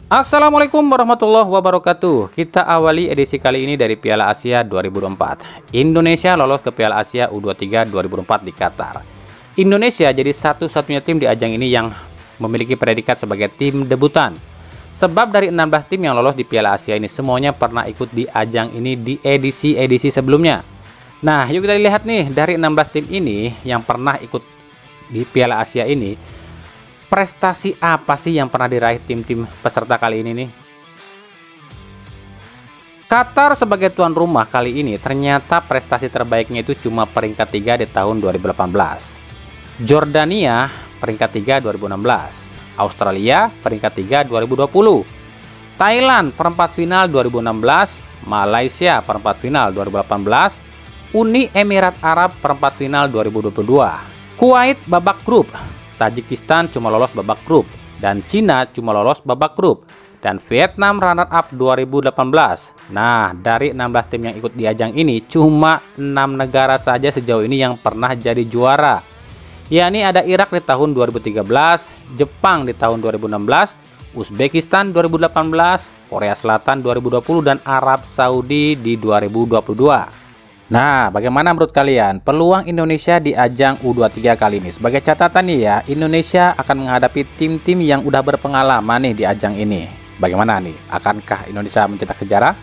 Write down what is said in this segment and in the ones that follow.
Assalamualaikum warahmatullahi wabarakatuh. Kita awali edisi kali ini dari Piala Asia 2024. Indonesia lolos ke Piala Asia U23 2024 di Qatar. Indonesia jadi satu-satunya tim di ajang ini yang memiliki predikat sebagai tim debutan. Sebab dari 16 tim yang lolos di Piala Asia ini semuanya pernah ikut di ajang ini di edisi-edisi sebelumnya. Nah, yuk kita lihat nih, dari 16 tim ini yang pernah ikut di Piala Asia ini, prestasi apa sih yang pernah diraih tim-tim peserta kali ini nih? Qatar sebagai tuan rumah kali ini ternyata prestasi terbaiknya itu cuma peringkat 3 di tahun 2018. Jordania peringkat 3 2016. Australia peringkat 3 2020. Thailand perempat final 2016. Malaysia perempat final 2018. Uni Emirat Arab perempat final 2022. Kuwait babak grup. Tajikistan cuma lolos babak grup, dan Cina cuma lolos babak grup, dan Vietnam runner up 2018. Nah, dari 16 tim yang ikut di ajang ini cuma 6 negara saja sejauh ini yang pernah jadi juara. Yakni ada Irak di tahun 2013, Jepang di tahun 2016, Uzbekistan 2018, Korea Selatan 2020, dan Arab Saudi di 2022. Nah, bagaimana menurut kalian peluang Indonesia di ajang U23 kali ini? Sebagai catatan nih ya, Indonesia akan menghadapi tim-tim yang udah berpengalaman nih di ajang ini. Bagaimana nih? Akankah Indonesia mencetak sejarah?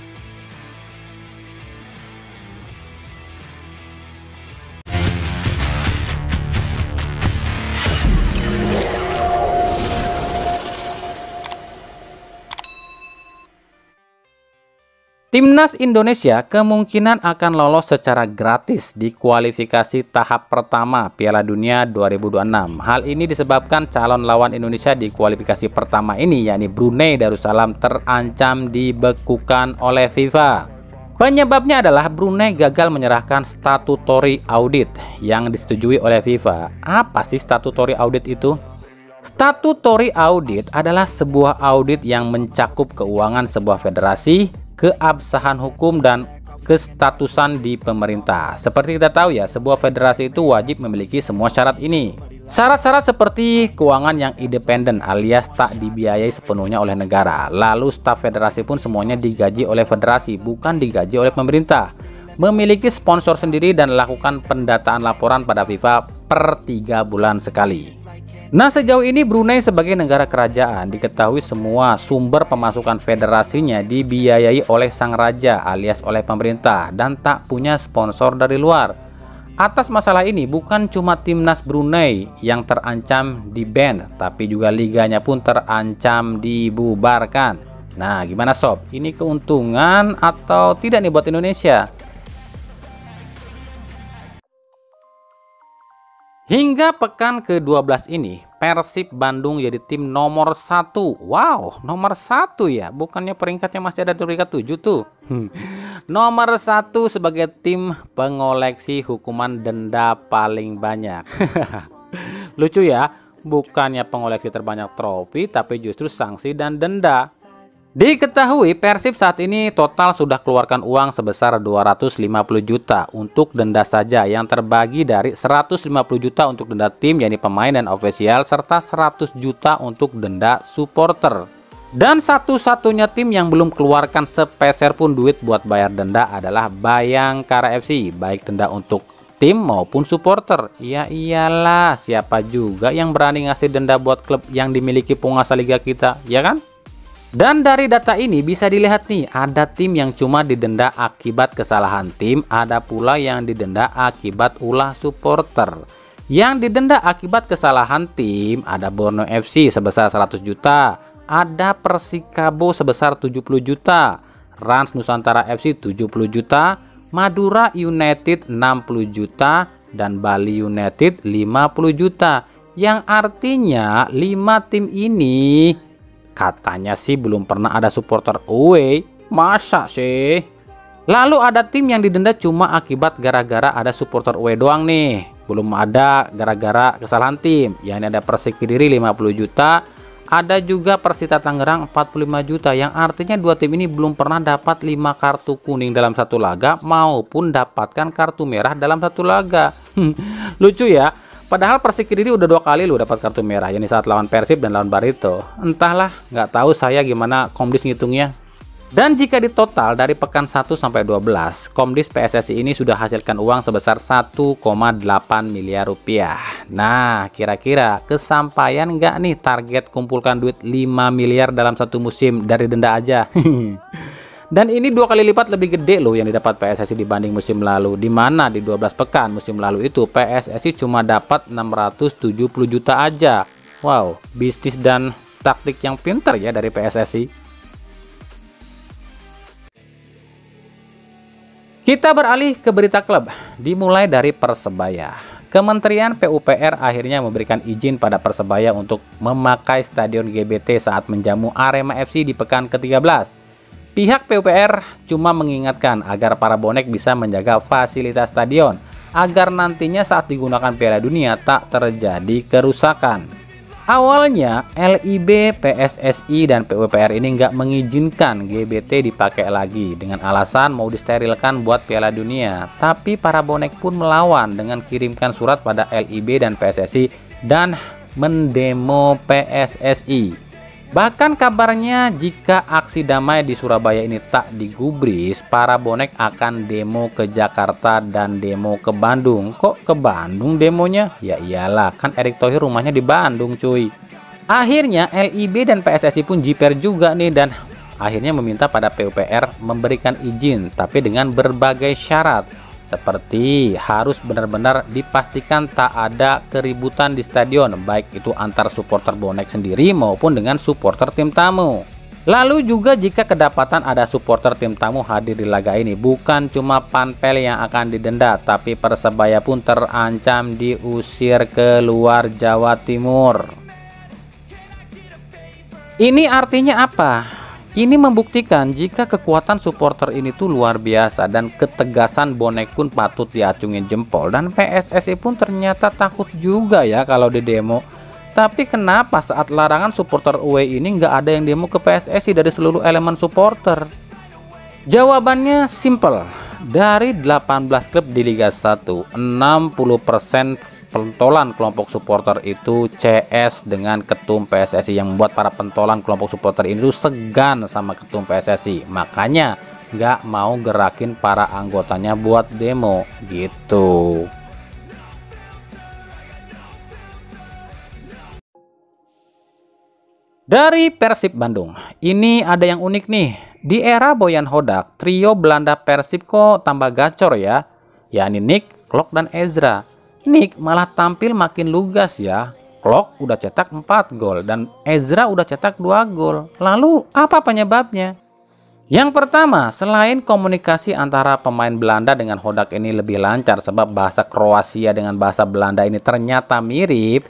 Timnas Indonesia kemungkinan akan lolos secara gratis di kualifikasi tahap pertama Piala Dunia 2026. Hal ini disebabkan calon lawan Indonesia di kualifikasi pertama ini, yakni Brunei Darussalam, terancam dibekukan oleh FIFA. Penyebabnya adalah Brunei gagal menyerahkan statutory audit yang disetujui oleh FIFA. Apa sih statutory audit itu? Statutory audit adalah sebuah audit yang mencakup keuangan sebuah federasi, keabsahan hukum, dan kestatusan di pemerintah. Seperti kita tahu ya, sebuah federasi itu wajib memiliki semua syarat ini. Syarat-syarat seperti keuangan yang independen alias tak dibiayai sepenuhnya oleh negara. Lalu staf federasi pun semuanya digaji oleh federasi, bukan digaji oleh pemerintah. Memiliki sponsor sendiri dan lakukan pendataan laporan pada FIFA per 3 bulan sekali. Nah, sejauh ini Brunei sebagai negara kerajaan diketahui semua sumber pemasukan federasinya dibiayai oleh sang raja alias oleh pemerintah dan tak punya sponsor dari luar. Atas masalah ini bukan cuma timnas Brunei yang terancam di-ban, tapi juga liganya pun terancam dibubarkan. Nah, gimana sob? Ini keuntungan atau tidak nih buat Indonesia? Hingga pekan ke-12 ini, Persib Bandung jadi tim nomor 1. Wow, nomor 1 ya. Bukannya peringkatnya masih ada di peringkat 7 tuh. Nomor 1 sebagai tim pengoleksi hukuman denda paling banyak. Lucu ya, bukannya pengoleksi terbanyak trofi, tapi justru sanksi dan denda. Diketahui Persib saat ini total sudah keluarkan uang sebesar 250 juta untuk denda saja, yang terbagi dari 150 juta untuk denda tim yakni pemain dan ofisial, serta 100 juta untuk denda supporter. Dan satu-satunya tim yang belum keluarkan sepeser pun duit buat bayar denda adalah Bayangkara FC, baik denda untuk tim maupun supporter. Ya iyalah, siapa juga yang berani ngasih denda buat klub yang dimiliki penguasa liga kita, ya kan? Dan dari data ini bisa dilihat nih, ada tim yang cuma didenda akibat kesalahan tim, ada pula yang didenda akibat ulah supporter. Yang didenda akibat kesalahan tim ada Borneo FC sebesar 100 juta, ada Persikabo sebesar 70 juta, Rans Nusantara FC 70 juta, Madura United 60 juta, dan Bali United 50 juta. Yang artinya 5 tim ini katanya sih belum pernah ada supporter away. Masa sih? Lalu ada tim yang didenda cuma akibat gara-gara ada supporter away doang nih. Belum ada gara-gara kesalahan tim. Ya, ini ada Persik Kediri 50 juta. Ada juga Persita Tangerang 45 juta. Yang artinya 2 tim ini belum pernah dapat 5 kartu kuning dalam satu laga maupun dapatkan kartu merah dalam satu laga. Lucu ya. Padahal Persik Kediri udah 2 kali loh dapat kartu merah, yakni saat lawan Persib dan lawan Barito. Entahlah, nggak tahu saya gimana Komdis ngitungnya. Dan jika ditotal dari pekan 1 sampai 12, Komdis PSSI ini sudah hasilkan uang sebesar 1,8 miliar rupiah. Nah, kira-kira kesampaian nggak nih target kumpulkan duit 5 miliar dalam satu musim dari denda aja? Dan ini 2 kali lipat lebih gede loh yang didapat PSSI dibanding musim lalu, di mana di 12 pekan musim lalu itu PSSI cuma dapat 670 juta aja. Wow, bisnis dan taktik yang pintar ya dari PSSI. Kita beralih ke berita klub, dimulai dari Persebaya. Kementerian PUPR akhirnya memberikan izin pada Persebaya untuk memakai Stadion GBT saat menjamu Arema FC di pekan ke-13. Pihak PUPR cuma mengingatkan agar para bonek bisa menjaga fasilitas stadion, agar nantinya saat digunakan Piala Dunia tak terjadi kerusakan. Awalnya LIB, PSSI, dan PUPR ini nggak mengizinkan GBT dipakai lagi dengan alasan mau disterilkan buat Piala Dunia. Tapi para bonek pun melawan dengan kirimkan surat pada LIB dan PSSI dan mendemo PSSI. Bahkan kabarnya jika aksi damai di Surabaya ini tak digubris, para bonek akan demo ke Jakarta dan demo ke Bandung. Kok ke Bandung demonya? Ya iyalah, kan Erick Thohir rumahnya di Bandung cuy. Akhirnya LIB dan PSSI pun jiper juga nih dan akhirnya meminta pada PUPR memberikan izin tapi dengan berbagai syarat. Seperti harus benar-benar dipastikan tak ada keributan di stadion, baik itu antar supporter bonek sendiri maupun dengan supporter tim tamu. Lalu juga jika kedapatan ada supporter tim tamu hadir di laga ini, bukan cuma Panpel yang akan didenda, tapi Persebaya pun terancam diusir ke luar Jawa Timur. Ini artinya apa? Ini membuktikan jika kekuatan supporter ini tuh luar biasa dan ketegasan bonek pun patut diacungin jempol, dan PSSI pun ternyata takut juga ya kalau di demo. Tapi kenapa saat larangan supporter away ini nggak ada yang demo ke PSSI dari seluruh elemen supporter? Jawabannya simple. Dari 18 klub di Liga 1, 60% pentolan kelompok supporter itu CS dengan ketum PSSI, yang membuat para pentolan kelompok supporter ini tuh segan sama ketum PSSI. Makanya nggak mau gerakin para anggotanya buat demo gitu. Dari Persib Bandung, ini ada yang unik nih. Di era Boyan Hodak, trio Belanda Persib kok tambah gacor ya. Yakni Nick, Klok, dan Ezra. Nick malah tampil makin lugas ya. Klok udah cetak 4 gol dan Ezra udah cetak 2 gol. Lalu apa penyebabnya? Yang pertama, selain komunikasi antara pemain Belanda dengan Hodak ini lebih lancar sebab bahasa Kroasia dengan bahasa Belanda ini ternyata mirip.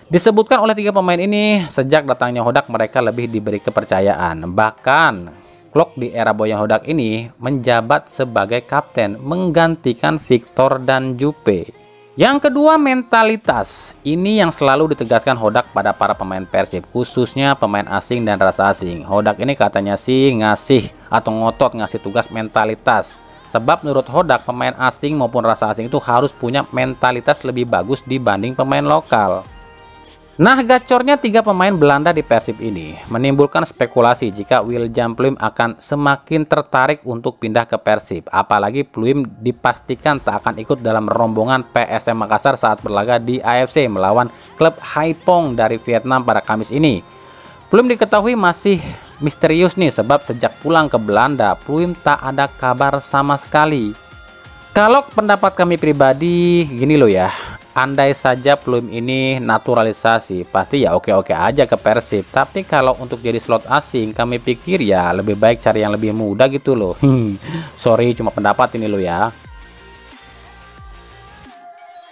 Disebutkan oleh 3 pemain ini, sejak datangnya Hodak mereka lebih diberi kepercayaan. Bahkan, Klok di era Boyan Hodak ini menjabat sebagai kapten, menggantikan Victor dan Juppe. Yang kedua, mentalitas. Ini yang selalu ditegaskan Hodak pada para pemain Persib, khususnya pemain asing dan rasa asing. Hodak ini katanya sih ngasih atau ngotot ngasih tugas mentalitas. Sebab menurut Hodak, pemain asing maupun rasa asing itu harus punya mentalitas lebih bagus dibanding pemain lokal. Nah, gacornya 3 pemain Belanda di Persib ini menimbulkan spekulasi jika William Pluim akan semakin tertarik untuk pindah ke Persib. Apalagi Pluim dipastikan tak akan ikut dalam rombongan PSM Makassar saat berlaga di AFC melawan klub Haiphong dari Vietnam pada Kamis ini. Pluim diketahui masih misterius nih sebab sejak pulang ke Belanda, Pluim tak ada kabar sama sekali. Kalau pendapat kami pribadi gini loh ya. Andai saja Pluim ini naturalisasi, pasti ya oke-oke aja ke Persib. Tapi kalau untuk jadi slot asing, kami pikir ya lebih baik cari yang lebih muda gitu loh. Sorry, cuma pendapat ini loh ya.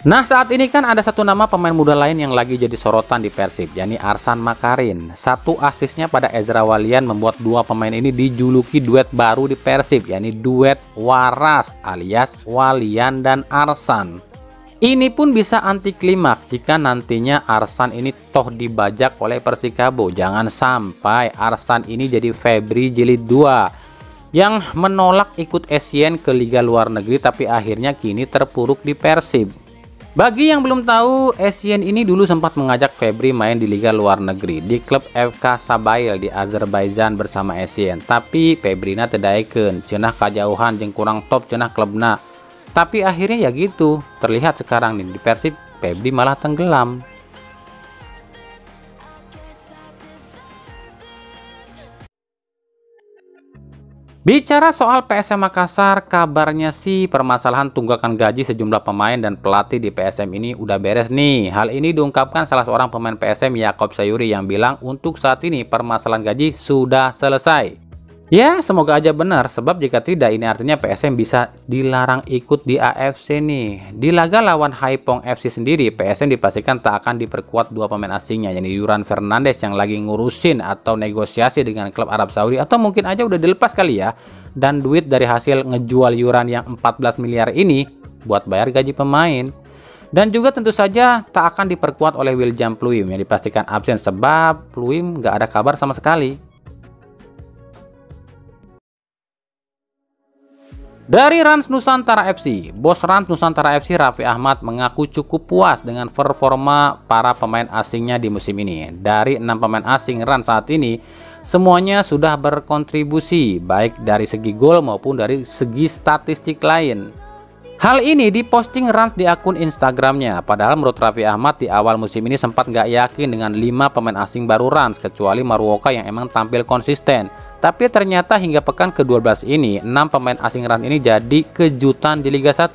Nah, saat ini kan ada satu nama pemain muda lain yang lagi jadi sorotan di Persib, yakni Arsan Makarin. 1 asisnya pada Ezra Walian membuat 2 pemain ini dijuluki duet baru di Persib, yakni duet waras alias Walian dan Arsan. Ini pun bisa anti klimaks jika nantinya Arsan ini toh dibajak oleh Persikabo. Jangan sampai Arsan ini jadi Febri Jilid 2 yang menolak ikut Asian ke liga luar negeri tapi akhirnya kini terpuruk di Persib. Bagi yang belum tahu, Essien ini dulu sempat mengajak Febri main di liga luar negeri di klub FK Sabail di Azerbaijan bersama Essien. Tapi Febrina tedaikeun, cenah kajauhan jeung kurang top cenah klubna. Tapi akhirnya ya gitu, terlihat sekarang nih di Persib Febri malah tenggelam. Bicara soal PSM Makassar, kabarnya sih permasalahan tunggakan gaji sejumlah pemain dan pelatih di PSM ini udah beres nih. Hal ini diungkapkan salah seorang pemain PSM, Yakob Sayuri, yang bilang untuk saat ini permasalahan gaji sudah selesai. Ya, semoga aja benar, sebab jika tidak ini artinya PSM bisa dilarang ikut di AFC nih. Di laga lawan Haipong FC sendiri, PSM dipastikan tak akan diperkuat dua pemain asingnya, yakni Yuran Fernandes yang lagi ngurusin atau negosiasi dengan klub Arab Saudi, atau mungkin aja udah dilepas kali ya. Dan duit dari hasil ngejual Yuran yang 14 miliar ini buat bayar gaji pemain. Dan juga tentu saja tak akan diperkuat oleh William Pluim yang dipastikan absen sebab Pluim nggak ada kabar sama sekali. Dari Rans Nusantara FC, bos Rans Nusantara FC Raffi Ahmad mengaku cukup puas dengan performa para pemain asingnya di musim ini. Dari 6 pemain asing Rans saat ini, semuanya sudah berkontribusi baik dari segi gol maupun dari segi statistik lain. Hal ini diposting Rans di akun Instagramnya. Padahal menurut Raffi Ahmad di awal musim ini sempat nggak yakin dengan 5 pemain asing baru Rans kecuali Maruoka yang emang tampil konsisten. Tapi ternyata hingga pekan ke-12 ini 6 pemain asing Rans ini jadi kejutan di Liga 1.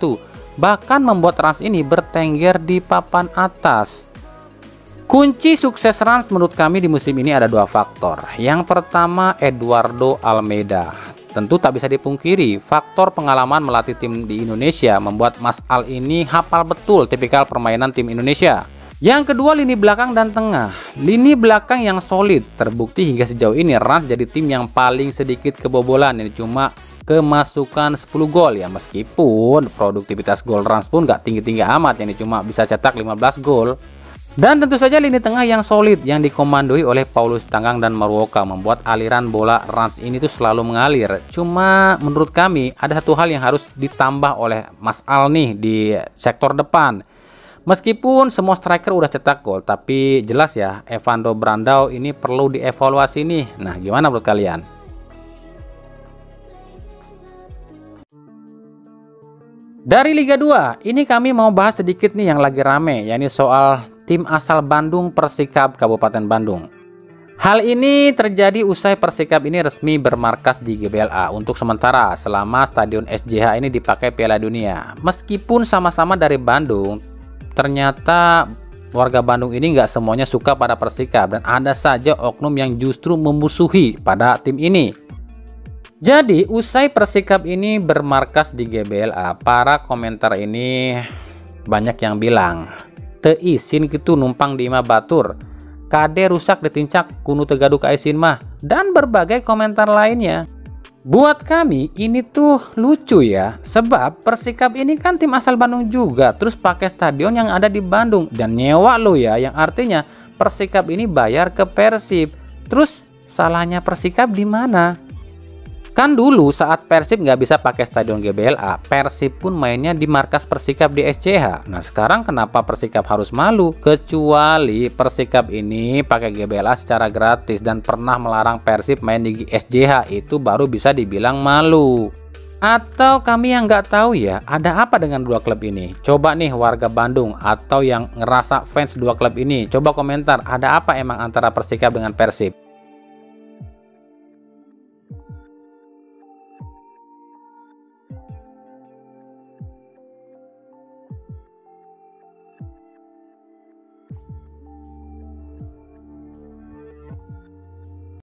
Bahkan membuat Rans ini bertengger di papan atas. Kunci sukses Rans menurut kami di musim ini ada 2 faktor. Yang pertama, Eduardo Almeida. Tentu tak bisa dipungkiri, faktor pengalaman melatih tim di Indonesia membuat Mas Al ini hafal betul tipikal permainan tim Indonesia. Yang kedua, lini belakang dan tengah. Lini belakang yang solid, terbukti hingga sejauh ini Rans jadi tim yang paling sedikit kebobolan, ini cuma kemasukan 10 gol ya, meskipun produktivitas gol Rans pun gak tinggi-tinggi amat, ini cuma bisa cetak 15 gol. Dan tentu saja lini tengah yang solid yang dikomandoi oleh Paulus Tanggang dan Maruoka membuat aliran bola Rans ini tuh selalu mengalir. Cuma menurut kami ada satu hal yang harus ditambah oleh Mas Al nih di sektor depan. Meskipun semua striker udah cetak gol, tapi jelas ya Evando Brandao ini perlu dievaluasi nih. Nah, gimana menurut kalian? Dari Liga 2, ini kami mau bahas sedikit nih yang lagi rame, yakni soal tim asal Bandung Persikab Kabupaten Bandung. Hal ini terjadi usai Persikab ini resmi bermarkas di GBLA untuk sementara selama Stadion SJH ini dipakai Piala Dunia. Meskipun sama-sama dari Bandung, ternyata warga Bandung ini nggak semuanya suka pada Persikab dan ada saja oknum yang justru memusuhi pada tim ini. Jadi usai Persikab ini bermarkas di GBLA, para komentar ini banyak yang bilang teu isin gitu numpang di imah batur, kade rusak ditincak kunu tegadu ka isin mah, dan berbagai komentar lainnya. Buat kami ini tuh lucu ya, sebab Persikab ini kan tim asal Bandung juga, terus pakai stadion yang ada di Bandung dan nyewa lo ya, yang artinya Persikab ini bayar ke Persib. Terus salahnya Persikab di mana? Kan dulu saat Persib nggak bisa pakai stadion GBLA, Persib pun mainnya di markas Persikab di SCH. Nah sekarang kenapa Persikab harus malu? Kecuali Persikab ini pakai GBLA secara gratis dan pernah melarang Persib main di SCH, itu baru bisa dibilang malu. Atau kami yang nggak tahu ya, ada apa dengan dua klub ini? Coba nih warga Bandung atau yang ngerasa fans dua klub ini, coba komentar ada apa emang antara Persikab dengan Persib.